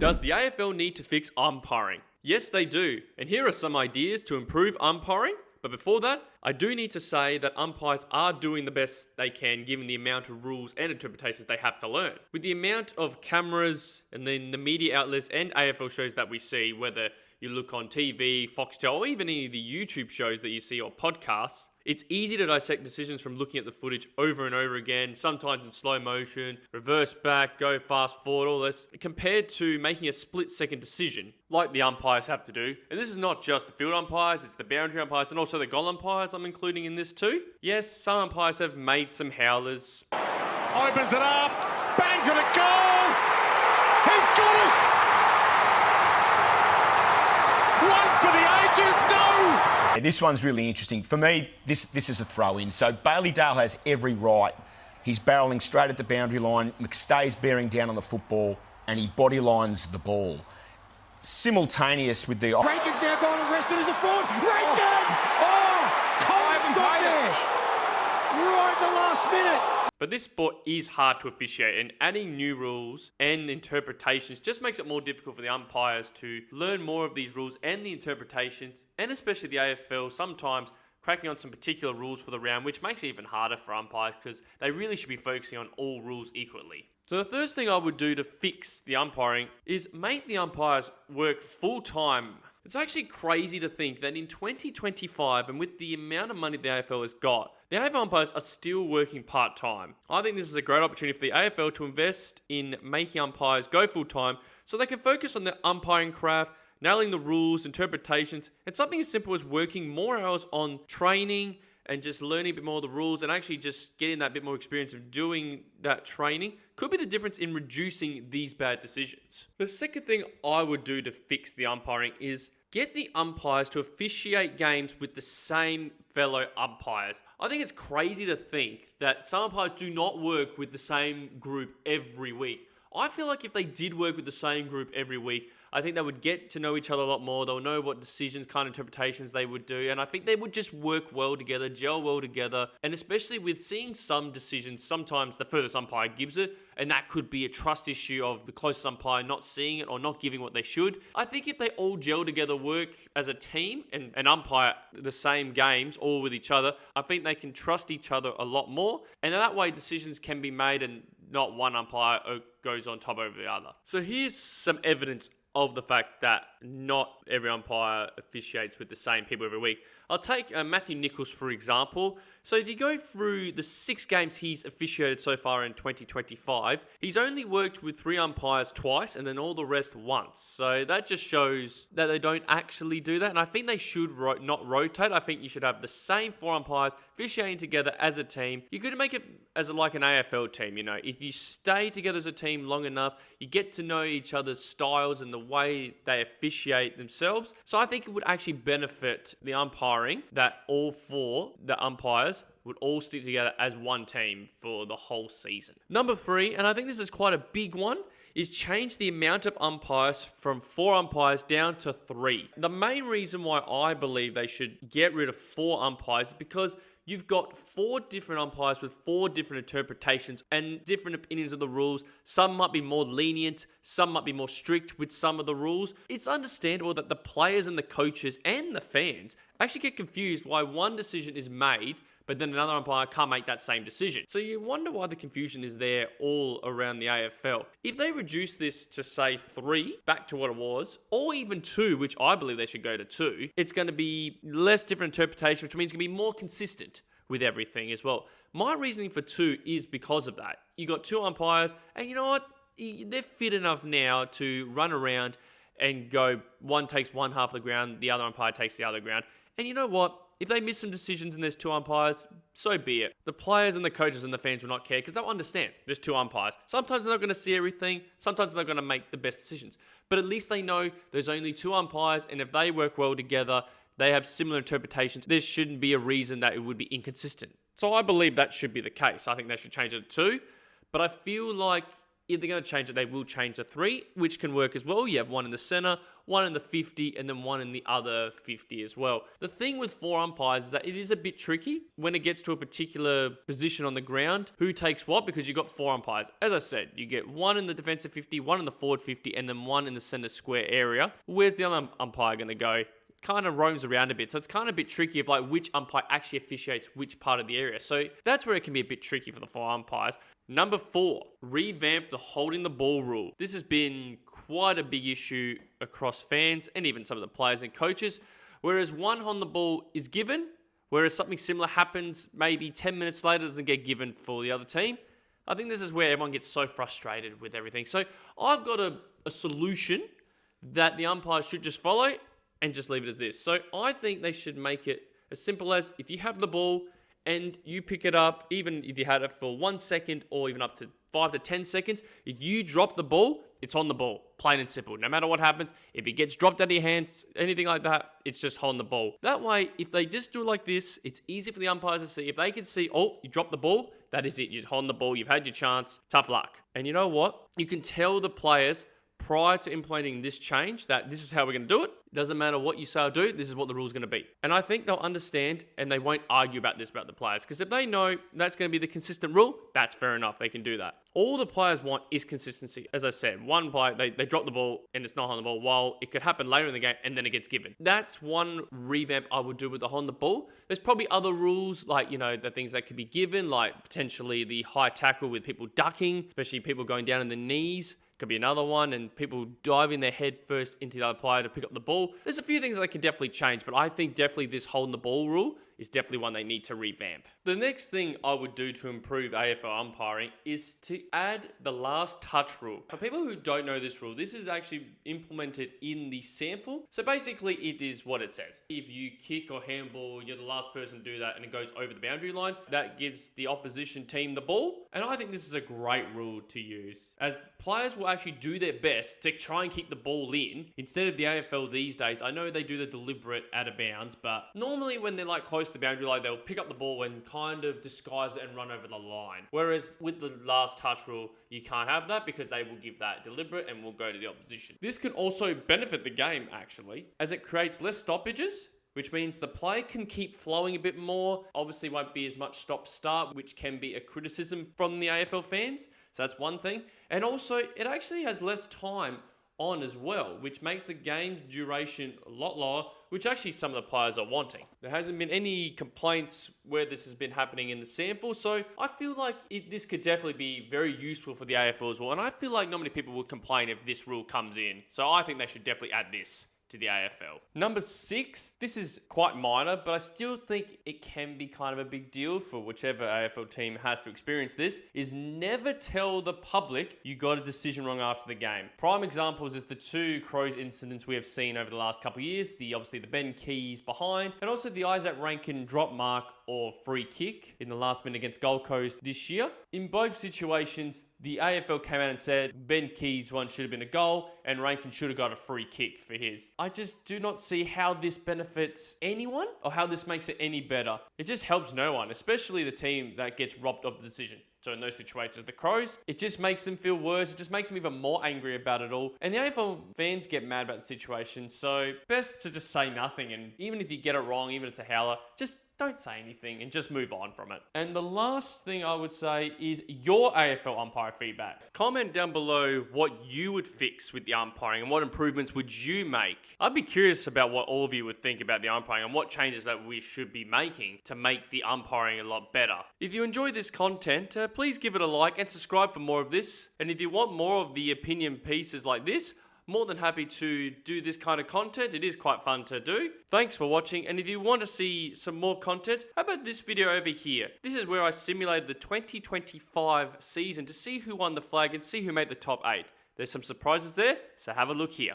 Does the AFL need to fix umpiring? Yes, they do. And here are some ideas to improve umpiring. But before that, I do need to say that umpires are doing the best they can given the amount of rules and interpretations they have to learn. With the amount of cameras and then the media outlets and AFL shows that we see, whether you look on TV, Foxtel, or even any of the YouTube shows that you see or podcasts, it's easy to dissect decisions from looking at the footage over and over again, sometimes in slow motion, reverse back, go fast forward, all this, compared to making a split-second decision, like the umpires have to do. And this is not just the field umpires, it's the boundary umpires and also the goal umpires I'm including in this too. Yes, some umpires have made some howlers. Opens it up, bangs it a goal! He's got it! One for the ages, no! This one's really interesting. For me, this is a throw-in. So Bailey Dale has every right. He's barrelling straight at the boundary line. McStay's bearing down on the football and he body lines the ball. Simultaneous with the... Rankin's now gone and rested as a forward. Rankin! Oh! Coleman's got there! Right at the last minute. But this sport is hard to officiate, and adding new rules and interpretations just makes it more difficult for the umpires to learn more of these rules and the interpretations, and especially the AFL sometimes cracking on some particular rules for the round, which makes it even harder for umpires because they really should be focusing on all rules equally. So the first thing I would do to fix the umpiring is make the umpires work full-time. It's actually crazy to think that in 2025, and with the amount of money the AFL has got, the AFL umpires are still working part-time. I think this is a great opportunity for the AFL to invest in making umpires go full-time so they can focus on their umpiring craft, nailing the rules, interpretations, and something as simple as working more hours on training and just learning a bit more of the rules and actually just getting that bit more experience of doing that training could be the difference in reducing these bad decisions. The second thing I would do to fix the umpiring is get the umpires to officiate games with the same fellow umpires. I think it's crazy to think that some umpires do not work with the same group every week. I feel like if they did work with the same group every week, I think they would get to know each other a lot more. They'll know what decisions, kind of interpretations they would do. And I think they would just work well together, gel well together. And especially with seeing some decisions, sometimes the furthest umpire gives it. And that could be a trust issue of the closest umpire not seeing it or not giving what they should. I think if they all gel together, work as a team and umpire the same games all with each other, I think they can trust each other a lot more. And that way decisions can be made and not one umpire goes on top over the other. So here's some evidence of the fact that not every umpire officiates with the same people every week. I'll take Matthew Nichols, for example. So if you go through the 6 games he's officiated so far in 2025, he's only worked with 3 umpires twice and then all the rest once. So that just shows that they don't actually do that. And I think they should not rotate. I think you should have the same 4 umpires officiating together as a team. You could make it as like an AFL team, you know. If you stay together as a team long enough, you get to know each other's styles and the way they officiate themselves. So I think it would actually benefit the umpiring that all 4, the umpires, would all stick together as one team for the whole season. Number 3, and I think this is quite a big one, is change the amount of umpires from 4 umpires down to 3. The main reason why I believe they should get rid of 4 umpires is because you've got 4 different umpires with 4 different interpretations and different opinions of the rules. Some might be more lenient, some might be more strict with some of the rules. It's understandable that the players and the coaches and the fans actually get confused why one decision is made, but then another umpire can't make that same decision. So you wonder why the confusion is there all around the AFL. If they reduce this to, say, 3, back to what it was, or even 2, which I believe they should go to 2, it's going to be less different interpretation, which means it's going to be more consistent with everything as well. My reasoning for 2 is because of that. You got 2 umpires, and you know what? They're fit enough now to run around and go, one takes one half of the ground, the other umpire takes the other ground. And you know what? If they miss some decisions and there's 2 umpires, so be it. The players and the coaches and the fans will not care because they'll understand there's 2 umpires. Sometimes they're not going to see everything. Sometimes they're not going to make the best decisions. But at least they know there's only 2 umpires, and if they work well together, they have similar interpretations. There shouldn't be a reason that it would be inconsistent. So I believe that should be the case. I think they should change it to 2. But I feel like if they're going to change it, they will change the 3, which can work as well. You have one in the center, one in the 50, and then one in the other 50 as well. The thing with 4 umpires is that it is a bit tricky when it gets to a particular position on the ground, who takes what, because you've got 4 umpires. As I said, you get one in the defensive 50, one in the forward 50, and then one in the center square area. Where's the other umpire going to go? Kind of roams around a bit. So it's kind of a bit tricky of like which umpire actually officiates which part of the area. So that's where it can be a bit tricky for the 4 umpires. Number 4, revamp the holding the ball rule. This has been quite a big issue across fans and even some of the players and coaches. Whereas one on the ball is given, whereas something similar happens maybe 10 minutes later, doesn't get given for the other team. I think this is where everyone gets so frustrated with everything. So I've got a solution that the umpires should just follow and just leave it as this. So I think they should make it as simple as, if you have the ball and you pick it up, even if you had it for 1 second or even up to 5 to 10 seconds, if you drop the ball, it's on the ball. Plain and simple. No matter what happens, if it gets dropped out of your hands, anything like that, it's just holding the ball. That way, if they just do it like this, it's easy for the umpires to see. If they can see, oh, you dropped the ball, that is it. You're holding the ball. You've had your chance. Tough luck. And you know what? You can tell the players prior to implementing this change that this is how we're going to do it. It doesn't matter what you say or do, this is what the rule's going to be. And I think they'll understand and they won't argue about this about the players. Because if they know that's going to be the consistent rule, that's fair enough. They can do that. All the players want is consistency. As I said, one player, they drop the ball and it's not on the ball, while it could happen later in the game and then it gets given. That's one revamp I would do with the on the ball. There's probably other rules like, the things that could be given, like potentially the high tackle with people ducking, especially people going down on the knees. Could be another one, and people diving their head first into the other player to pick up the ball. There's a few things that can definitely change, but I think definitely this holding the ball rule is definitely one they need to revamp. The next thing I would do to improve AFL umpiring is to add the last touch rule. For people who don't know this rule, this is actually implemented in the sample. So basically it is what it says. If you kick or handball, you're the last person to do that and it goes over the boundary line, that gives the opposition team the ball. And I think this is a great rule to use, as players will actually do their best to try and keep the ball in. Instead of the AFL these days, I know they do the deliberate out of bounds, but normally when they're like close to the boundary line, they'll pick up the ball and kind of disguise it and run over the line. Whereas with the last touch rule, you can't have that because they will give that deliberate and will go to the opposition. This can also benefit the game actually, as it creates less stoppages, which means the play can keep flowing a bit more. Obviously won't be as much stop-start, which can be a criticism from the AFL fans. So that's one thing. And also, it actually has less time on as well, which makes the game duration a lot lower, which actually some of the players are wanting. There hasn't been any complaints where this has been happening in the sample, so I feel like this could definitely be very useful for the AFL as well. And I feel like not many people would complain if this rule comes in. So I think they should definitely add this to the AFL. Number 6, this is quite minor, but I still think it can be kind of a big deal for whichever AFL team has to experience this, is never tell the public you got a decision wrong after the game. Prime examples is the 2 Crows incidents we have seen over the last couple of years, obviously the Ben Keys behind, and also the Isaac Rankin drop mark or free kick in the last minute against Gold Coast this year. In both situations, the AFL came out and said Ben Keys' one should have been a goal and Rankin should have got a free kick for his. I just do not see how this benefits anyone or how this makes it any better. It just helps no one, especially the team that gets robbed of the decision. So in those situations, the Crows, it just makes them feel worse. It just makes them even more angry about it all. And the AFL fans get mad about the situation. So best to just say nothing. And even if you get it wrong, even if it's a howler, just don't say anything and just move on from it. And the last thing I would say is your AFL umpire feedback. Comment down below what you would fix with the umpiring and what improvements would you make. I'd be curious about what all of you would think about the umpiring and what changes that we should be making to make the umpiring a lot better. If you enjoy this content, please give it a like and subscribe for more of this. And if you want more of the opinion pieces like this, more than happy to do this kind of content. It is quite fun to do. Thanks for watching, and if you want to see some more content, how about this video over here? This is where I simulated the 2025 season to see who won the flag and see who made the top 8. There's some surprises there, so have a look here.